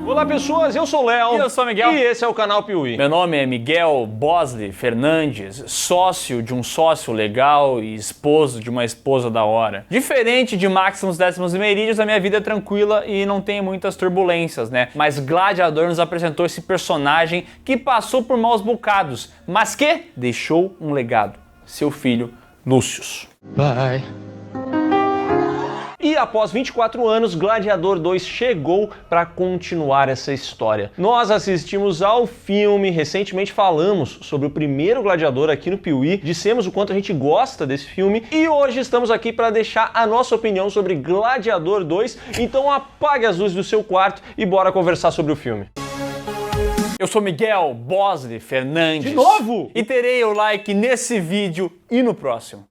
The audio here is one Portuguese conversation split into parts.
Olá pessoas, eu sou o Léo. E eu sou o Miguel. E esse é o canal Piuí. Meu nome é Miguel Bosley Fernandes, sócio de um sócio legal e esposo de uma esposa da hora. Diferente de Máximos, Décimos e Merídios, a minha vida é tranquila e não tem muitas turbulências, né? Mas Gladiador nos apresentou esse personagem que passou por maus bocados, mas que deixou um legado. Seu filho, Lucius. Bye. E após 24 anos, Gladiador 2 chegou para continuar essa história. Nós assistimos ao filme, recentemente falamos sobre o primeiro Gladiador aqui no Piuí, dissemos o quanto a gente gosta desse filme e hoje estamos aqui para deixar a nossa opinião sobre Gladiador 2, então apague as luzes do seu quarto e bora conversar sobre o filme. Eu sou Miguel Bosley Fernandes. De novo? E terei o like nesse vídeo e no próximo.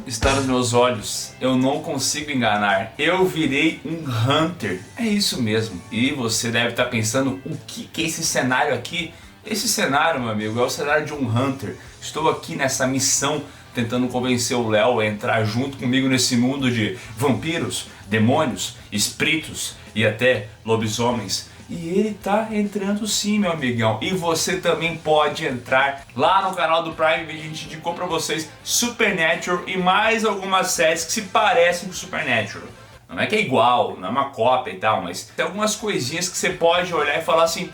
Está nos meus olhos, eu não consigo enganar, eu virei um Hunter, é isso mesmo. E você deve estar pensando, o que é esse cenário aqui? Esse cenário, meu amigo, é o cenário de um Hunter. Estou aqui nessa missão tentando convencer o Léo a entrar junto comigo nesse mundo de vampiros, demônios, espíritos e até lobisomens. E ele tá entrando sim, meu amigão. E você também pode entrar lá no canal do Prime Video. A gente indicou pra vocês Supernatural e mais algumas séries que se parecem com Supernatural. Não é que é igual, não é uma cópia e tal, mas tem algumas coisinhas que você pode olhar e falar assim: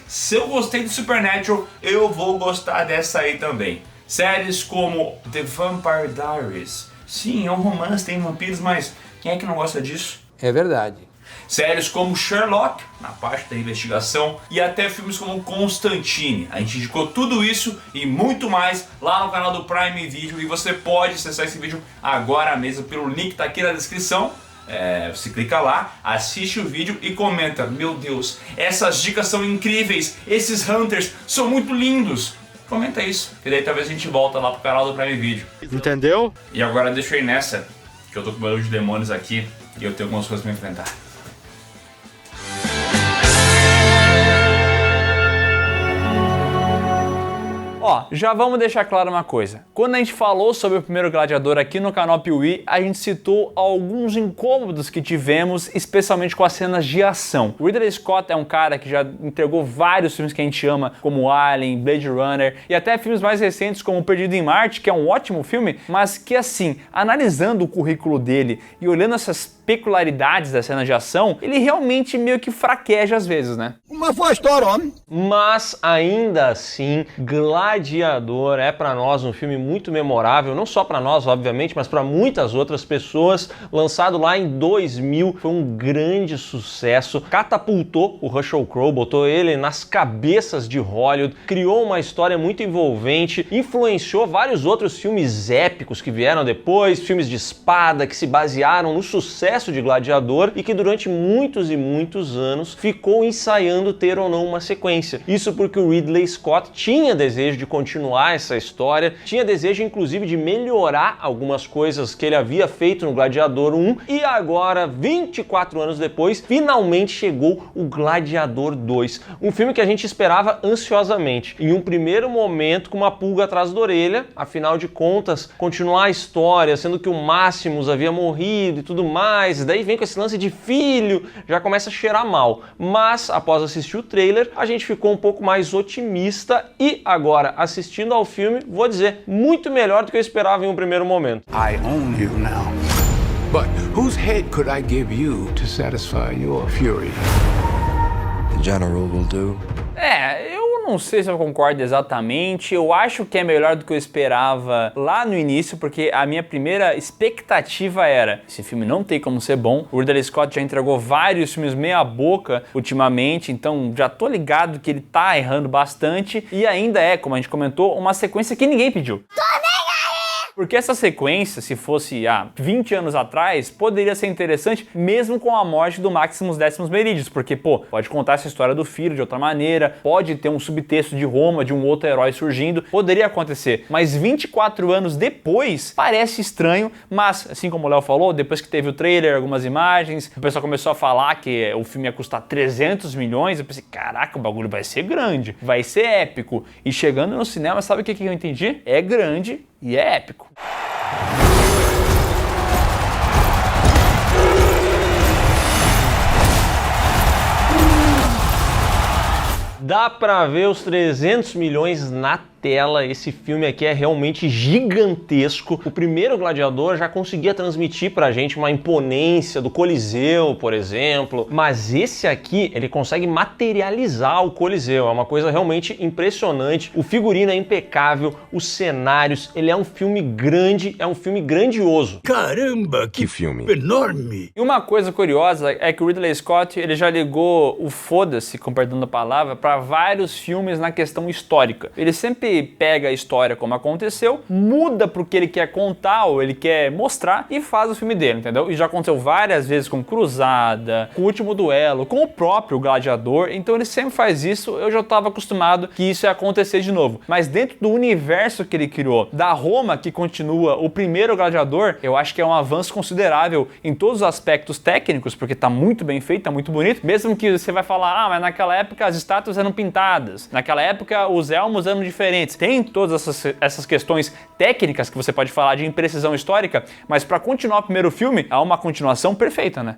se eu gostei de Supernatural, eu vou gostar dessa aí também. Séries como The Vampire Diaries. Sim, é um romance, tem vampiros, mas quem é que não gosta disso? É verdade. Séries como Sherlock, na parte da investigação, e até filmes como Constantine. A gente indicou tudo isso e muito mais lá no canal do Prime Video e você pode acessar esse vídeo agora mesmo pelo link que tá aqui na descrição. Você clica lá, assiste o vídeo e comenta: meu Deus, essas dicas são incríveis, esses Hunters são muito lindos. Comenta isso, que daí talvez a gente volta lá pro canal do Prime Video. Entendeu? E agora deixa eu ir nessa, que eu tô com barulho de demônios aqui e eu tenho algumas coisas pra enfrentar. Ó, já vamos deixar claro uma coisa. Quando a gente falou sobre o primeiro Gladiador aqui no canal Piuí, a gente citou alguns incômodos que tivemos, especialmente com as cenas de ação. O Ridley Scott é um cara que já entregou vários filmes que a gente ama, como Alien, Blade Runner, e até filmes mais recentes como Perdido em Marte, que é um ótimo filme, mas que assim, analisando o currículo dele e olhando essas peculiaridades das cenas de ação, ele realmente meio que fraqueja às vezes, né? Mas foi a história, homem. Mas ainda assim, Gladiador é pra nós um filme muito memorável, não só pra nós, obviamente, mas pra muitas outras pessoas. Lançado lá em 2000, foi um grande sucesso, catapultou o Russell Crowe, botou ele nas cabeças de Hollywood, criou uma história muito envolvente, influenciou vários outros filmes épicos que vieram depois, filmes de espada que se basearam no sucesso de Gladiador e que durante muitos e muitos anos ficou ensaiando ter ou não uma sequência. Isso porque o Ridley Scott tinha desejo de continuar essa história, tinha desejo inclusive de melhorar algumas coisas que ele havia feito no Gladiador 1 e agora, 24 anos depois, finalmente chegou o Gladiador 2. Um filme que a gente esperava ansiosamente. Em um primeiro momento com uma pulga atrás da orelha, afinal de contas, continuar a história, sendo que o Máximos havia morrido e tudo mais, daí vem com esse lance de filho, já começa a cheirar mal. Mas, após assistir o trailer, a gente ficou um pouco mais otimista e agora, assistindo ao filme, vou dizer, muito melhor do que eu esperava em um primeiro momento. I own you now. But whose head could I give you to satisfy your fury? The general will do. Eu não sei se eu concordo exatamente, eu acho que é melhor do que eu esperava lá no início, porque a minha primeira expectativa era: esse filme não tem como ser bom. O Ridley Scott já entregou vários filmes meia boca ultimamente, então já tô ligado que ele tá errando bastante, e ainda é, como a gente comentou, uma sequência que ninguém pediu. Porque essa sequência, se fosse há 20 anos atrás, poderia ser interessante mesmo com a morte do Maximus Decimus Meridius, porque, pô, pode contar essa história do filho de outra maneira, pode ter um subtexto de Roma, de um outro herói surgindo, poderia acontecer. Mas 24 anos depois, parece estranho, mas, assim como o Léo falou, depois que teve o trailer, algumas imagens, o pessoal começou a falar que o filme ia custar 300 milhões, eu pensei, caraca, o bagulho vai ser grande, vai ser épico. E chegando no cinema, sabe o que eu entendi? É grande e é épico. Dá pra ver os 300 milhões na tela. Esse filme aqui é realmente gigantesco. O primeiro Gladiador já conseguia transmitir pra gente uma imponência do Coliseu, por exemplo, mas esse aqui, ele consegue materializar o Coliseu. É uma coisa realmente impressionante. O figurino é impecável, os cenários, ele é um filme grande, é um filme grandioso. Caramba, que filme enorme! E uma coisa curiosa é que o Ridley Scott, ele já ligou o foda-se, com perdão da palavra, para vários filmes na questão histórica. Ele sempre pega a história como aconteceu, muda pro que ele quer contar ou ele quer mostrar e faz o filme dele, entendeu? E já aconteceu várias vezes com Cruzada, com O Último Duelo, com o próprio Gladiador, então ele sempre faz isso, eu já estava acostumado que isso ia acontecer de novo. Mas dentro do universo que ele criou, da Roma que continua o primeiro Gladiador, eu acho que é um avanço considerável em todos os aspectos técnicos, porque tá muito bem feito, tá muito bonito, mesmo que você vai falar, mas naquela época as estátuas eram pintadas, naquela época os elmos eram diferentes. Tem todas essas questões técnicas que você pode falar de imprecisão histórica, mas para continuar o primeiro filme, há uma continuação perfeita, né?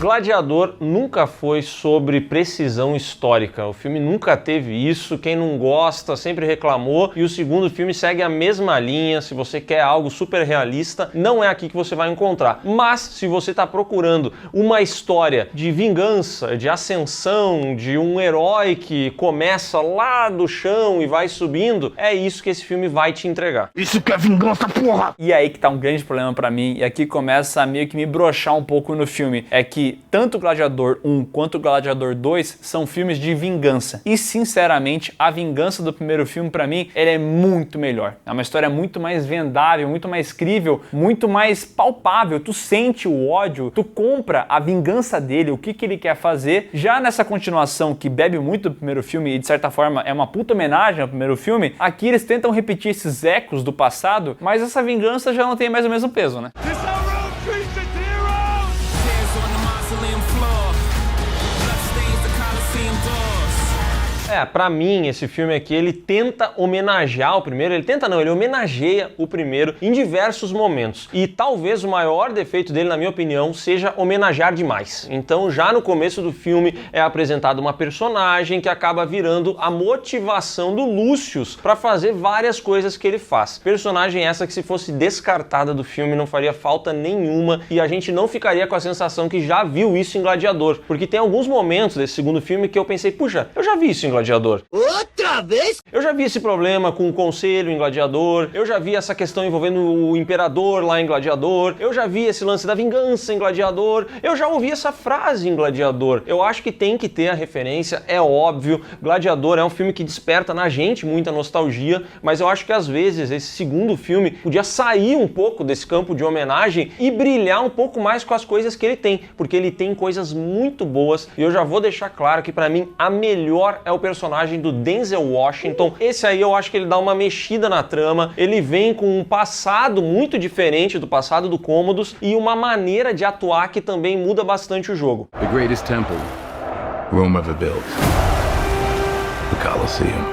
Gladiador nunca foi sobre precisão histórica. O filme nunca teve isso. Quem não gosta sempre reclamou. E o segundo filme segue a mesma linha. Se você quer algo super realista, não é aqui que você vai encontrar. Mas se você está procurando uma história de vingança, de ascensão, de um herói que começa lá do chão e vai subindo, é isso que esse filme vai te entregar. Isso que é vingança, porra! E aí que tá um grande problema pra mim, e aqui começa a meio que me broxar um pouco no filme, é que tanto o Gladiador 1 quanto o Gladiador 2 são filmes de vingança. E sinceramente, a vingança do primeiro filme pra mim, ele é muito melhor. É uma história muito mais vendável, muito mais crível, muito mais palpável. Tu sente o ódio, tu compra a vingança dele, o que ele quer fazer. Já nessa continuação que bebe muito do primeiro filme e de certa forma é uma puta homenagem ao primeiro filme, aqui eles tentam repetir esses ecos do passado, mas essa vingança já não tem mais o mesmo peso, né? Pra mim, esse filme aqui, ele tenta homenagear o primeiro, ele homenageia o primeiro em diversos momentos. E talvez o maior defeito dele, na minha opinião, seja homenagear demais. Então, já no começo do filme, é apresentada uma personagem que acaba virando a motivação do Lucius para fazer várias coisas que ele faz. Personagem essa que, se fosse descartada do filme, não faria falta nenhuma e a gente não ficaria com a sensação que já viu isso em Gladiador. Porque tem alguns momentos desse segundo filme que eu pensei, puxa, eu já vi isso em Gladiador. Outra vez? Eu já vi esse problema com o conselho em Gladiador, eu já vi essa questão envolvendo o imperador lá em Gladiador, eu já vi esse lance da vingança em Gladiador, eu já ouvi essa frase em Gladiador. Eu acho que tem que ter a referência, é óbvio. Gladiador é um filme que desperta na gente muita nostalgia, mas eu acho que às vezes esse segundo filme podia sair um pouco desse campo de homenagem e brilhar um pouco mais com as coisas que ele tem, porque ele tem coisas muito boas e eu já vou deixar claro que pra mim a melhor é o personagem do Denzel Washington. Esse aí eu acho que ele dá uma mexida na trama, ele vem com um passado muito diferente do passado do Commodus e uma maneira de atuar que também muda bastante o jogo. The greatest temple Rome ever built. The Colosseum.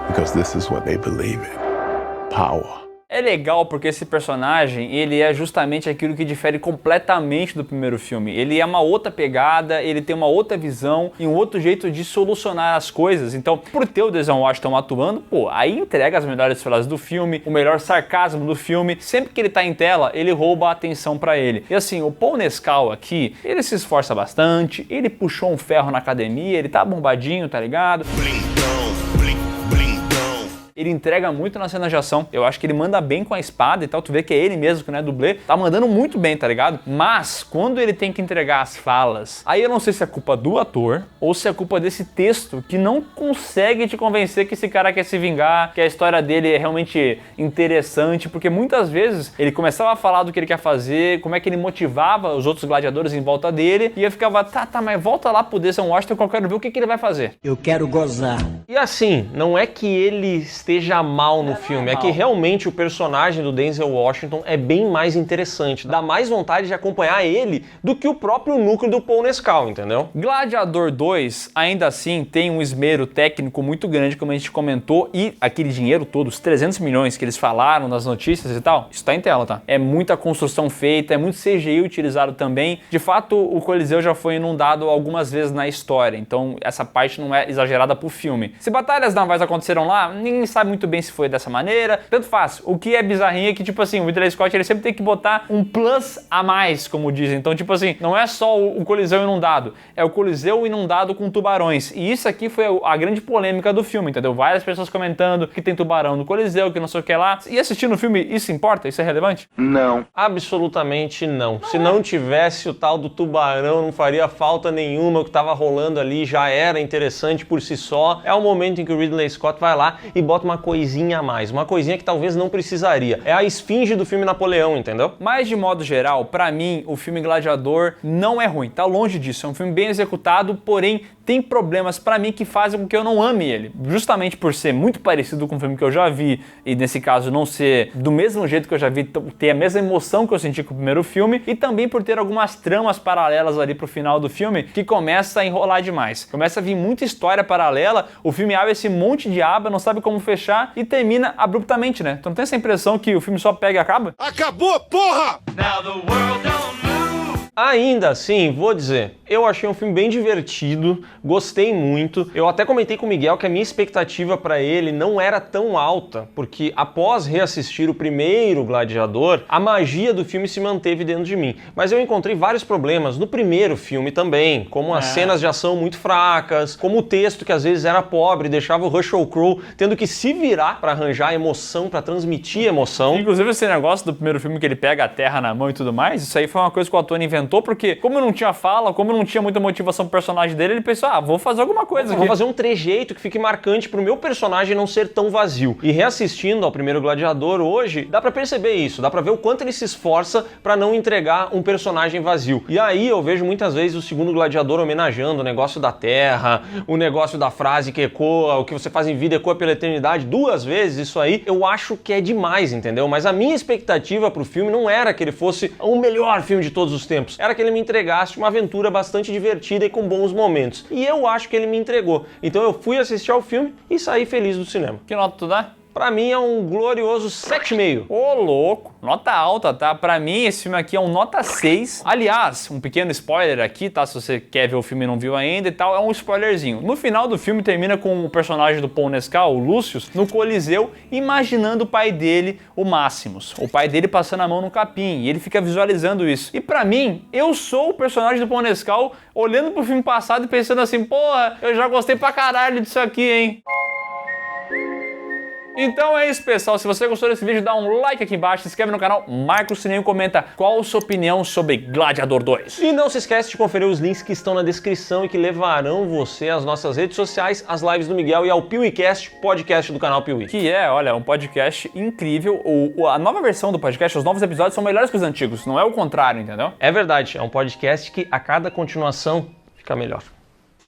Because this is what they believe in. Power. É legal porque esse personagem, ele é justamente aquilo que difere completamente do primeiro filme. Ele é uma outra pegada, ele tem uma outra visão e um outro jeito de solucionar as coisas. Então, por ter o Denzel Washington atuando, aí entrega as melhores frases do filme, o melhor sarcasmo do filme. Sempre que ele tá em tela, ele rouba a atenção pra ele. E assim, o Paul Mescal aqui, ele se esforça bastante, ele puxou um ferro na academia, ele tá bombadinho, tá ligado? ele entrega muito na cena de ação. Eu acho que ele manda bem com a espada e tal, tu vê que é ele mesmo, que não é dublê, tá mandando muito bem, tá ligado? Mas, quando ele tem que entregar as falas, aí eu não sei se é culpa do ator ou se é culpa desse texto que não consegue te convencer que esse cara quer se vingar, que a história dele é realmente interessante, porque muitas vezes ele começava a falar do que ele quer fazer, como é que ele motivava os outros gladiadores em volta dele, e eu ficava, tá, mas volta lá pro Denzel Washington que eu quero ver o que ele vai fazer. Eu quero gozar. E assim, não é que ele esteja mal no filme, é que realmente o personagem do Denzel Washington é bem mais interessante, dá mais vontade de acompanhar ele do que o próprio núcleo do Paul Mescal, entendeu? Gladiador 2, ainda assim, tem um esmero técnico muito grande, como a gente comentou, e aquele dinheiro todo, os 300 milhões que eles falaram nas notícias e tal, isso tá em tela, tá? É muita construção feita, é muito CGI utilizado também. De fato, o Coliseu já foi inundado algumas vezes na história, então essa parte não é exagerada pro filme. Se batalhas navais aconteceram lá, ninguém sabe muito bem se foi dessa maneira, tanto faz. O que é bizarrinho é que, tipo assim, o Ridley Scott, ele sempre tem que botar um plus a mais, como dizem. Então, tipo assim, não é só o Coliseu inundado, é o Coliseu inundado com tubarões. E isso aqui foi a grande polêmica do filme, entendeu? Várias pessoas comentando que tem tubarão no Coliseu, que não sei o que lá. E assistindo o filme, isso importa? Isso é relevante? Não. Absolutamente não. Se não tivesse o tal do tubarão, não faria falta nenhuma. O que tava rolando ali já era interessante por si só. É o momento em que o Ridley Scott vai lá e bota uma coisinha a mais. Uma coisinha que talvez não precisaria. É a esfinge do filme Napoleão, entendeu? Mas, de modo geral, pra mim, o filme Gladiador não é ruim. Tá longe disso. É um filme bem executado, porém tem problemas pra mim que fazem com que eu não ame ele. Justamente por ser muito parecido com o filme que eu já vi, e nesse caso não ser do mesmo jeito que eu já vi, ter a mesma emoção que eu senti com o primeiro filme, e também por ter algumas tramas paralelas ali pro final do filme que começa a enrolar demais. Começa a vir muita história paralela, o filme abre esse monte de aba, não sabe como fechar e termina abruptamente, né? Tu não tem essa impressão que o filme só pega e acaba? Acabou, porra! Ainda assim, vou dizer, eu achei um filme bem divertido, gostei muito. Eu até comentei com o Miguel que a minha expectativa para ele não era tão alta, porque após reassistir o primeiro Gladiador, a magia do filme se manteve dentro de mim. Mas eu encontrei vários problemas no primeiro filme também, como as cenas de ação muito fracas, como o texto que às vezes era pobre, deixava o Russell Crowe tendo que se virar para arranjar emoção, para transmitir emoção. Inclusive esse negócio do primeiro filme que ele pega a terra na mão e tudo mais, isso aí foi uma coisa que o ator inventou, porque como não tinha fala, como não tinha muita motivação pro personagem dele, ele pensou, vou fazer alguma coisa aqui. Vou fazer um trejeito que fique marcante pro meu personagem não ser tão vazio. E reassistindo ao primeiro Gladiador hoje, dá pra perceber isso, dá pra ver o quanto ele se esforça pra não entregar um personagem vazio. E aí eu vejo muitas vezes o segundo Gladiador homenageando o negócio da terra, o negócio da frase que ecoa, o que você faz em vida ecoa pela eternidade, 2 vezes isso aí, eu acho que é demais, entendeu? Mas a minha expectativa pro filme não era que ele fosse o melhor filme de todos os tempos, era que ele me entregasse uma aventura bastante divertida e com bons momentos. E eu acho que ele me entregou. Então eu fui assistir ao filme e saí feliz do cinema. Que nota tu dá? Pra mim é um glorioso 7,5. Ô, louco, nota alta, tá? Pra mim esse filme aqui é um nota 6. Aliás, um pequeno spoiler aqui, tá? Se você quer ver o filme e não viu ainda e tal, é um spoilerzinho. No final do filme termina com o personagem do Paul Mescal, o Lúcio, no Coliseu, imaginando o pai dele, o Máximos. O pai dele passando a mão no capim, e ele fica visualizando isso. E pra mim, eu sou o personagem do Paul Mescal, olhando pro filme passado e pensando assim, porra, eu já gostei pra caralho disso aqui, hein? Então é isso, pessoal. Se você gostou desse vídeo, dá um like aqui embaixo, se inscreve no canal, marca o sininho e comenta qual a sua opinião sobre Gladiador 2. E não se esquece de conferir os links que estão na descrição e que levarão você às nossas redes sociais, às lives do Miguel e ao PeeWeeCast, podcast do canal Piuí. Que é, olha, um podcast incrível. A nova versão do podcast, os novos episódios são melhores que os antigos, não é o contrário, entendeu? É verdade, é um podcast que a cada continuação fica melhor.